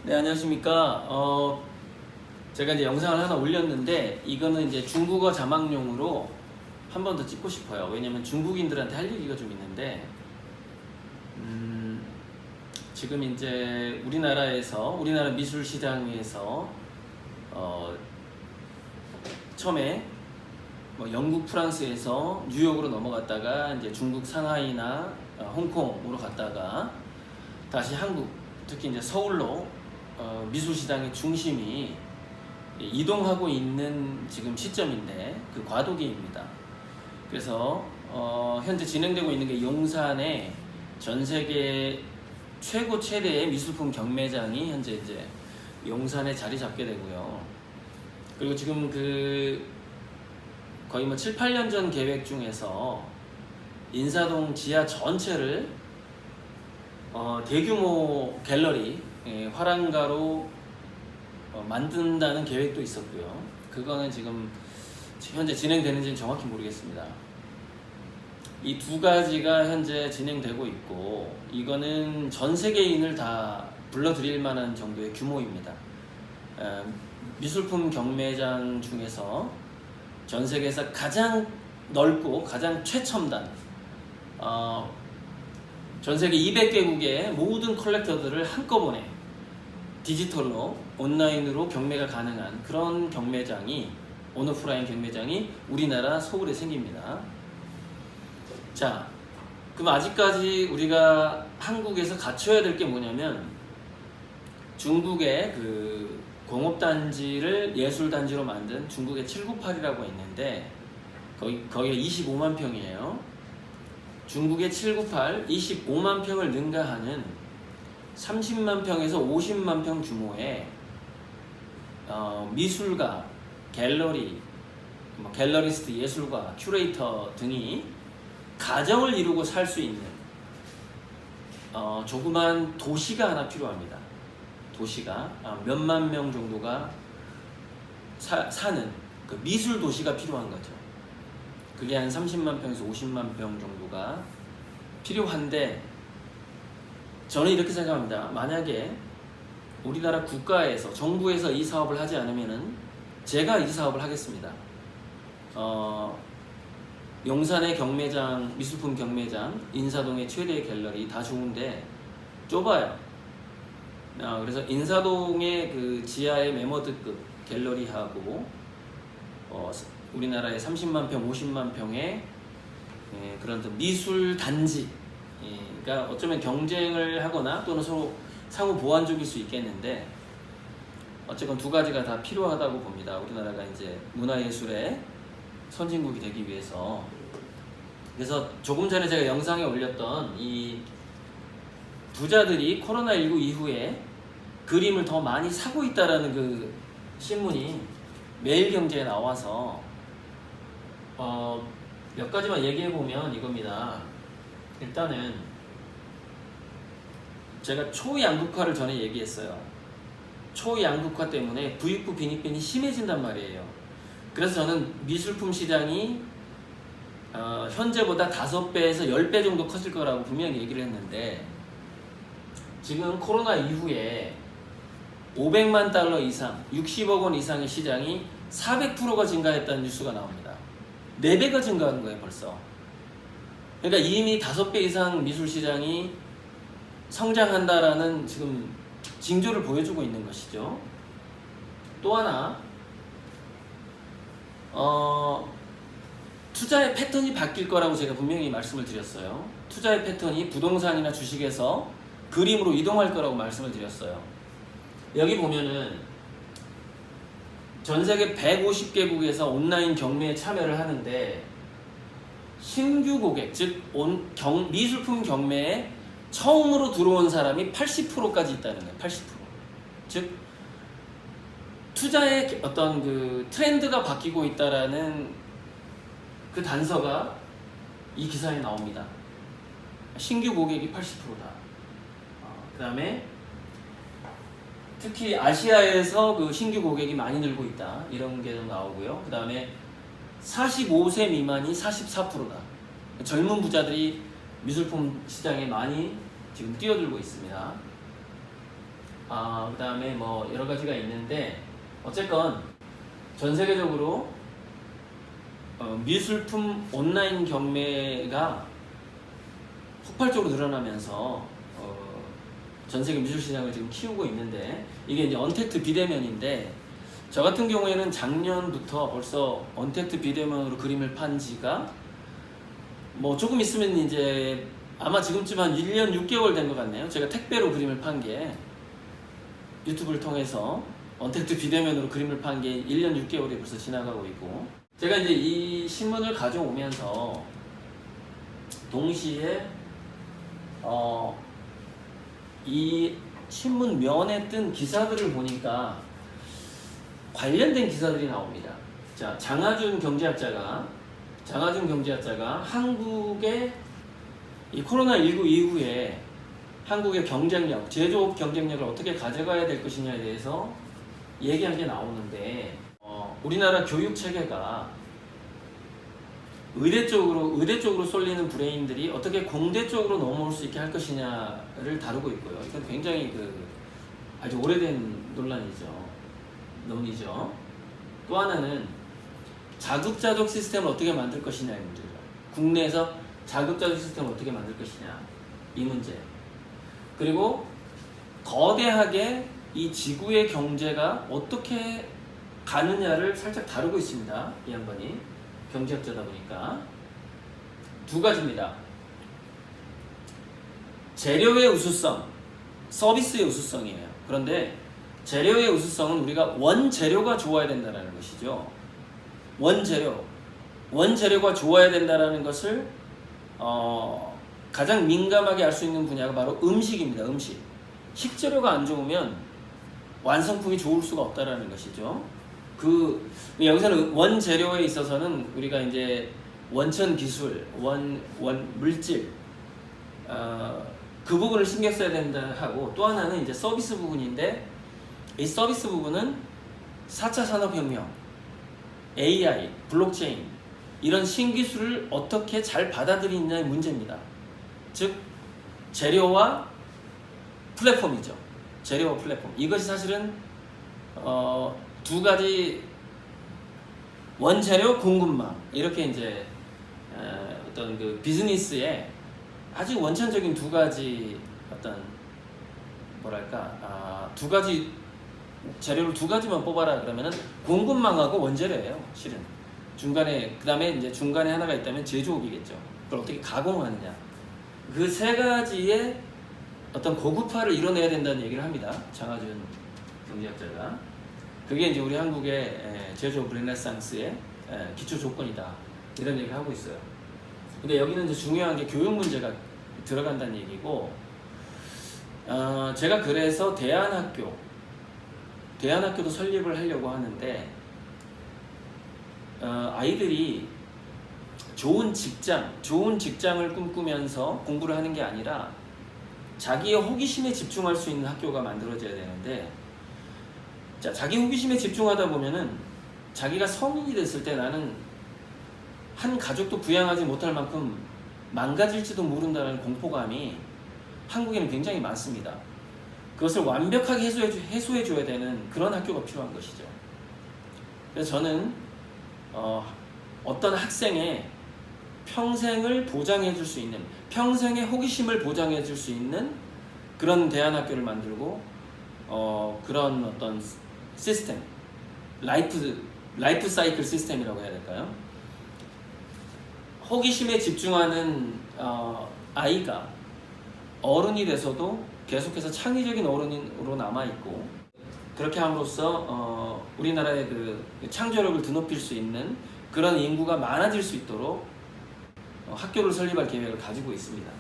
네, 안녕하십니까. 제가 이제 영상을 하나 올렸는데, 이거는 이제 중국어 자막용으로 한 번 더 찍고 싶어요. 왜냐면 중국인들한테 할 얘기가 좀 있는데, 지금 이제 우리나라 미술 시장에서, 처음에 뭐 영국, 프랑스에서 뉴욕으로 넘어갔다가 이제 중국 상하이나 홍콩으로 갔다가 다시 한국, 특히 이제 서울로 미술 시장의 중심이 이동하고 있는 지금 시점인데 그 과도기입니다. 그래서 현재 진행되고 있는 게 용산에 전 세계 최대의 미술품 경매장이 현재 이제 용산에 자리 잡게 되고요. 그리고 지금 거의 뭐 7, 8년 전 계획 중에서 인사동 지하 전체를 대규모 갤러리, 화랑가로 만든다는 계획도 있었고요. 그거는 지금 현재 진행되는지는 정확히 모르겠습니다. 이 두 가지가 현재 진행되고 있고, 이거는 전 세계인을 다 불러들일 만한 정도의 규모입니다. 미술품 경매장 중에서 전 세계에서 가장 넓고 가장 최첨단, 전 세계 200개국의 모든 컬렉터들을 한꺼번에 디지털로 온라인으로 경매가 가능한 그런 경매장이, 온오프라인 경매장이 우리나라 서울에 생깁니다. 자, 그럼 아직까지 우리가 한국에서 갖춰야 될 게 뭐냐면, 중국의 그 공업단지를 예술단지로 만든 중국의 798이라고 있는데, 거기가 25만 평이에요. 중국의 798, 25만 평을 능가하는 30만 평에서 50만 평 규모의 미술가, 갤러리, 갤러리스트, 예술가, 큐레이터 등이 가정을 이루고 살 수 있는 조그만 도시가 하나 필요합니다. 도시가 몇만 명 정도가 사는 그 미술 도시가 필요한 거죠. 그게 한 30만 평에서 50만 평 정도가 필요한데, 저는 이렇게 생각합니다. 만약에 우리나라 국가에서, 정부에서 이 사업을 하지 않으면은 제가 이 사업을 하겠습니다. 용산의 경매장, 미술품 경매장, 인사동의 최대의 갤러리 다 좋은데 좁아요. 그래서 인사동의 그 지하의 메머드급 갤러리하고 우리나라의 30만 평, 50만 평의 그런 미술 단지, 그러니까 어쩌면 경쟁을 하거나 또는 서로 상호 보완적일 수 있겠는데, 어쨌건 두 가지가 다 필요하다고 봅니다. 우리나라가 이제 문화예술의 선진국이 되기 위해서. 그래서 조금 전에 제가 영상에 올렸던 이 부자들이 코로나19 이후에 그림을 더 많이 사고 있다라는 그 신문이 매일경제에 나와서 몇 가지만 얘기해 보면 이겁니다. 일단은 제가 초양극화를 전에 얘기했어요. 초양극화 때문에 부익부 빈익빈이 심해진단 말이에요. 그래서 저는 미술품 시장이 현재보다 5배에서 10배 정도 커질 거라고 분명히 얘기를 했는데, 지금 코로나 이후에 500만 달러 이상, 60억 원 이상의 시장이 400%가 증가했다는 뉴스가 나옵니다. 4배가 증가한 거예요, 벌써. 그러니까 이미 5배 이상 미술 시장이 성장한다라는 지금 징조를 보여주고 있는 것이죠. 또 하나, 투자의 패턴이 바뀔 거라고 제가 분명히 말씀을 드렸어요. 투자의 패턴이 부동산이나 주식에서 그림으로 이동할 거라고 말씀을 드렸어요. 여기 보면은 전 세계 150개국에서 온라인 경매에 참여를 하는데, 신규 고객, 즉 미술품 경매에 처음으로 들어온 사람이 80%까지 있다는 거예요. 80%. 즉 투자의 어떤 그 트렌드가 바뀌고 있다라는 그 단서가 이 기사에 나옵니다. 신규 고객이 80%다. 그 다음에 특히 아시아에서 그 신규 고객이 많이 늘고 있다, 이런 게 좀 나오고요. 그 다음에 45세 미만이 44%다. 젊은 부자들이 미술품 시장에 많이 지금 뛰어들고 있습니다. 그다음에 뭐 여러 가지가 있는데 어쨌건 전 세계적으로 미술품 온라인 경매가 폭발적으로 늘어나면서 전 세계 미술 시장을 지금 키우고 있는데 이게 이제 언택트 비대면인데 저 같은 경우에는 작년부터 벌써 언택트 비대면으로 그림을 판 지가 뭐 조금 있으면 이제 아마 지금쯤 한 1년 6개월 된 것 같네요. 제가 택배로 그림을 판 게 유튜브를 통해서 언택트 비대면으로 그림을 판 게 1년 6개월이 벌써 지나가고 있고 제가 이제 이 신문을 가져오면서 동시에 이 신문 면에 뜬 기사들을 보니까 관련된 기사들이 나옵니다. 자, 장하준 경제학자가 한국의 이 코로나19 이후에 한국의 경쟁력, 제조업 경쟁력을 어떻게 가져가야 될 것이냐에 대해서 얘기한 게 나오는데 우리나라 교육 체계가 의대 쪽으로 쏠리는 브레인들이 어떻게 공대 쪽으로 넘어올 수 있게 할 것이냐를 다루고 있고요. 이건 굉장히 아주 오래된 논의죠. 또 하나는 자급자족 시스템을 어떻게 만들 것이냐의 문제죠. 국내에서 자급자족 시스템을 어떻게 만들 것이냐 이 문제. 그리고 거대하게 이 지구의 경제가 어떻게 가느냐를 살짝 다루고 있습니다. 이 양반이 경제학자다 보니까 두 가지입니다. 재료의 우수성, 서비스의 우수성이에요. 그런데 재료의 우수성은 우리가 원재료가 좋아야 된다는 것이죠. 원재료가 좋아야 된다는 것을 가장 민감하게 알 수 있는 분야가 바로 음식입니다. 식재료가 안 좋으면 완성품이 좋을 수가 없다라는 것이죠. 여기서는 원재료에 있어서는 우리가 이제 원천 기술, 물질, 그 부분을 신경 써야 된다 하고 또 하나는 이제 서비스 부분인데 이 서비스 부분은 4차 산업혁명, AI, 블록체인 이런 신기술을 어떻게 잘 받아들이느냐의 문제입니다. 즉 재료와 플랫폼이죠. 재료와 플랫폼. 이것이 사실은 두 가지 원재료 공급망 이렇게 이제 어떤 그 비즈니스의 아주 원천적인 두 가지 어떤 두 가지 재료를 두 가지만 뽑아라 그러면은 공급망하고 원재료예요. 실은 그다음에 이제 중간에 하나가 있다면 제조업이겠죠. 그걸 어떻게 가공하느냐. 그 세 가지의 어떤 고급화를 이뤄내야 된다는 얘기를 합니다. 장하준 경제학자가. 그게 이제 우리 한국의 제조업 르네상스의 기초 조건이다. 이런 얘기를 하고 있어요. 근데 여기는 이제 중요한 게 교육 문제가 들어간다는 얘기고, 제가 그래서 대안학교도 설립을 하려고 하는데, 아이들이 좋은 직장을 꿈꾸면서 공부를 하는 게 아니라 자기의 호기심에 집중할 수 있는 학교가 만들어져야 되는데, 자, 자기 호기심에 집중하다 보면은 자기가 성인이 됐을 때 나는 한 가족도 부양하지 못할 만큼 망가질지도 모른다는 공포감이 한국에는 굉장히 많습니다. 그것을 완벽하게 해소해줘야 되는 그런 학교가 필요한 것이죠. 그래서 저는 어떤 학생의 평생을 보장해줄 수 있는, 평생의 호기심을 보장해줄 수 있는 그런 대안학교를 만들고 그런 어떤 시스템, 라이프 사이클 시스템이라고 해야 될까요? 호기심에 집중하는 아이가 어른이 돼서도 계속해서 창의적인 어른으로 남아있고, 그렇게 함으로써 우리나라의 그 창조력을 드높일 수 있는 그런 인구가 많아질 수 있도록 학교를 설립할 계획을 가지고 있습니다.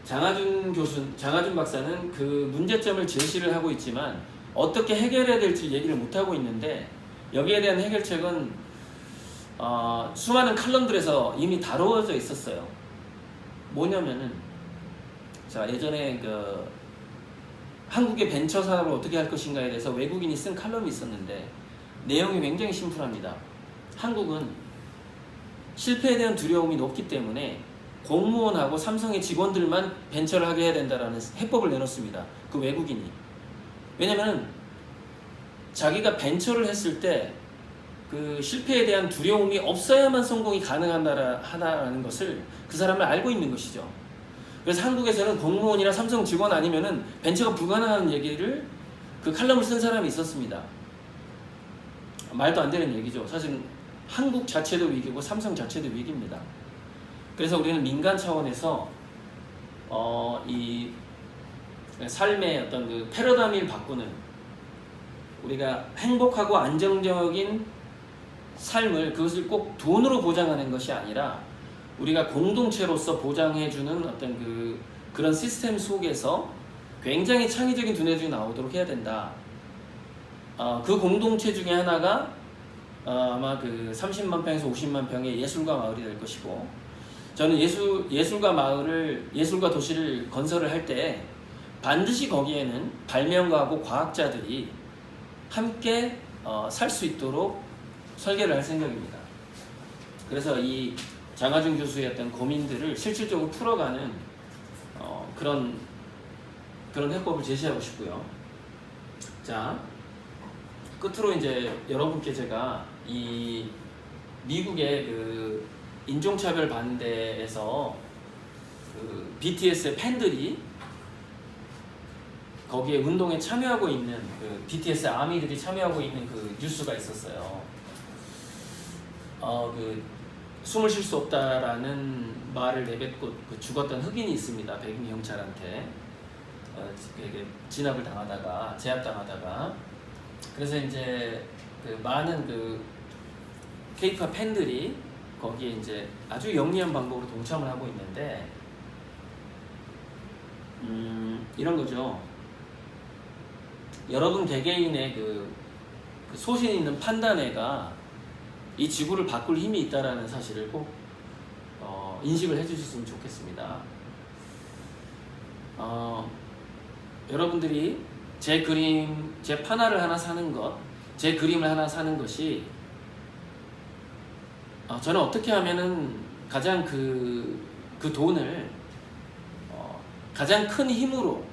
장하준 박사는 그 문제점을 제시를 하고 있지만 어떻게 해결해야 될지 얘기를 못하고 있는데, 여기에 대한 해결책은 수많은 칼럼들에서 이미 다루어져 있었어요. 뭐냐면은, 자, 예전에 그 한국의 벤처 산업을 어떻게 할 것인가에 대해서 외국인이 쓴 칼럼이 있었는데 내용이 굉장히 심플합니다. 한국은 실패에 대한 두려움이 높기 때문에 공무원하고 삼성의 직원들만 벤처를 하게 해야 된다라는 해법을 내놓습니다. 그 외국인이. 왜냐면 자기가 벤처를 했을 때 그 실패에 대한 두려움이 없어야만 성공이 가능하다는 것을 그 사람을 알고 있는 것이죠. 그래서 한국에서는 공무원이나 삼성 직원 아니면은 벤처가 불가능한 얘기를 그 칼럼을 쓴 사람이 있었습니다. 말도 안 되는 얘기죠. 사실 한국 자체도 위기고 삼성 자체도 위기입니다. 그래서 우리는 민간 차원에서 이 삶의 어떤 그 패러다임을 바꾸는, 우리가 행복하고 안정적인 삶을, 그것을 꼭 돈으로 보장하는 것이 아니라 우리가 공동체로서 보장해주는 어떤 그런 시스템 속에서 굉장히 창의적인 두뇌들이 나오도록 해야 된다. 그 공동체 중에 하나가 아마 그 30만 평에서 50만 평의 예술가 마을이 될 것이고, 저는 예술가 도시를 건설을 할 때 반드시 거기에는 발명가하고 과학자들이 함께 살 수 있도록 설계를 할 생각입니다. 그래서 이 장하준 교수의 어떤 고민들을 실질적으로 풀어가는 그런 해법을 제시하고 싶고요. 자, 끝으로 이제 여러분께 제가 이 미국의 그 인종차별 반대에서 그 BTS의 팬들이 거기에 운동에 참여하고 있는 그 BTS 아미들이 참여하고 있는 그 뉴스가 있었어요. 그 숨을 쉴 수 없다라는 말을 내뱉고 죽었던 흑인이 있습니다. 백인 경찰한테 진압을 당하다가, 제압당하다가. 그래서 이제 그 많은 그 K-팝 팬들이 거기에 이제 아주 영리한 방법으로 동참을 하고 있는데, 이런 거죠. 여러분 개개인의 그 소신 있는 판단애가 이 지구를 바꿀 힘이 있다라는 사실을 꼭 인식을 해주셨으면 좋겠습니다. 여러분들이 제 판화를 하나 사는 것, 제 그림을 하나 사는 것이 저는 어떻게 하면은 가장 그 돈을 가장 큰 힘으로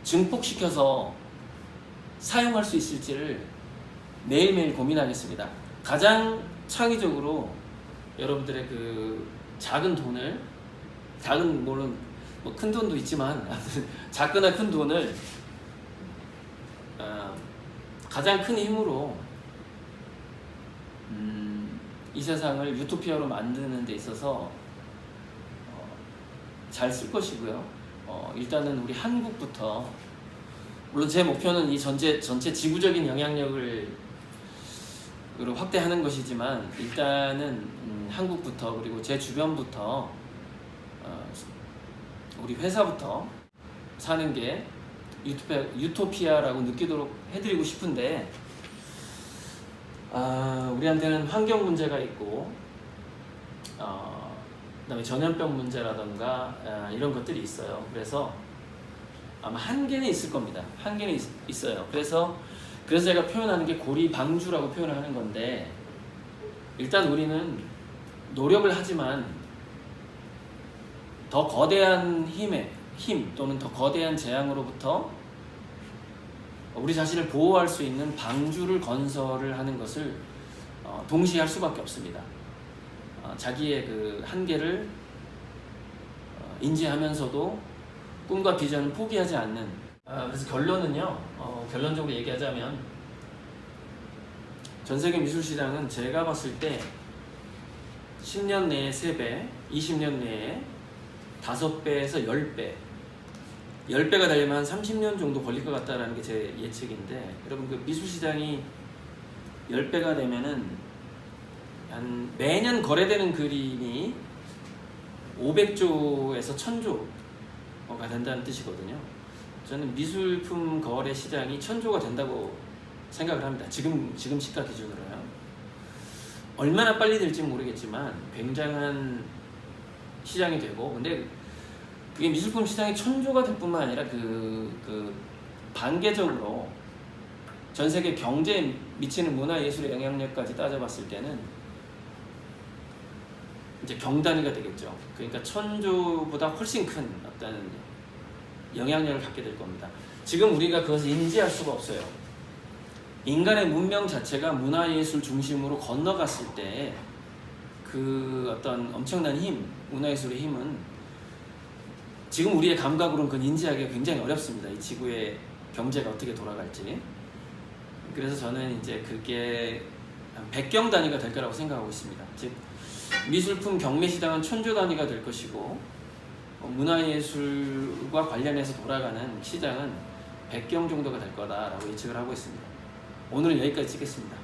증폭시켜서 사용할 수 있을지를 매일매일 고민하겠습니다. 가장 창의적으로 여러분들의 그 작은 돈을, 물론 뭐 큰 돈도 있지만 작거나 큰 돈을 가장 큰 힘으로 이 세상을 유토피아로 만드는 데 있어서 잘 쓸 것이고요. 일단은 우리 한국부터, 물론 제 목표는 이 전체 지구적인 영향력을 확대하는 것이지만, 일단은 한국부터, 그리고 제 주변부터, 우리 회사부터 사는 게 유토피아라고 느끼도록 해드리고 싶은데, 우리한테는 환경 문제가 있고, 그다음에 전염병 문제라던가 이런 것들이 있어요. 그래서 아마 한계는 있을 겁니다. 한계는 있어요. 그래서 제가 표현하는 게 고리방주라고 표현을 하는 건데, 일단 우리는 노력을 하지만 더 거대한 힘 또는 더 거대한 재앙으로부터 우리 자신을 보호할 수 있는 방주를 건설을 하는 것을 동시에 할 수밖에 없습니다. 자기의 그 한계를 인지하면서도 꿈과 비전을 포기하지 않는, 그래서 결론적으로 얘기하자면 전세계 미술시장은 제가 봤을 때 10년 내에 3배, 20년 내에 5배에서 10배, 10배가 되려면 한 30년 정도 걸릴 것 같다라는 게 제 예측인데, 여러분 그 미술시장이 10배가 되면은 한 매년 거래되는 그림이 500조에서 1000조가 된다는 뜻이거든요. 저는 미술품 거래 시장이 1000조가 된다고 생각을 합니다. 지금 시가 기준으로요. 얼마나 빨리 될지 모르겠지만 굉장한 시장이 되고, 근데 그게 미술품 시장이 1000조가 될 뿐만 아니라 그 반개적으로 전 세계 경제에 미치는 문화예술의 영향력까지 따져봤을 때는 이제 경단위가 되겠죠. 그러니까 천조보다 훨씬 큰 어떤 영향력을 갖게 될 겁니다. 지금 우리가 그것을 인지할 수가 없어요. 인간의 문명 자체가 문화예술 중심으로 건너갔을 때 그 어떤 엄청난 힘, 문화예술의 힘은 지금 우리의 감각으로는 그건 인지하기가 굉장히 어렵습니다. 이 지구의 경제가 어떻게 돌아갈지. 그래서 저는 이제 그게 한 100경 단위가 될 거라고 생각하고 있습니다. 즉 미술품 경매 시장은 천조 단위가 될 것이고 문화예술과 관련해서 돌아가는 시장은 100경 정도가 될 거다라고 예측을 하고 있습니다. 오늘은 여기까지 찍겠습니다.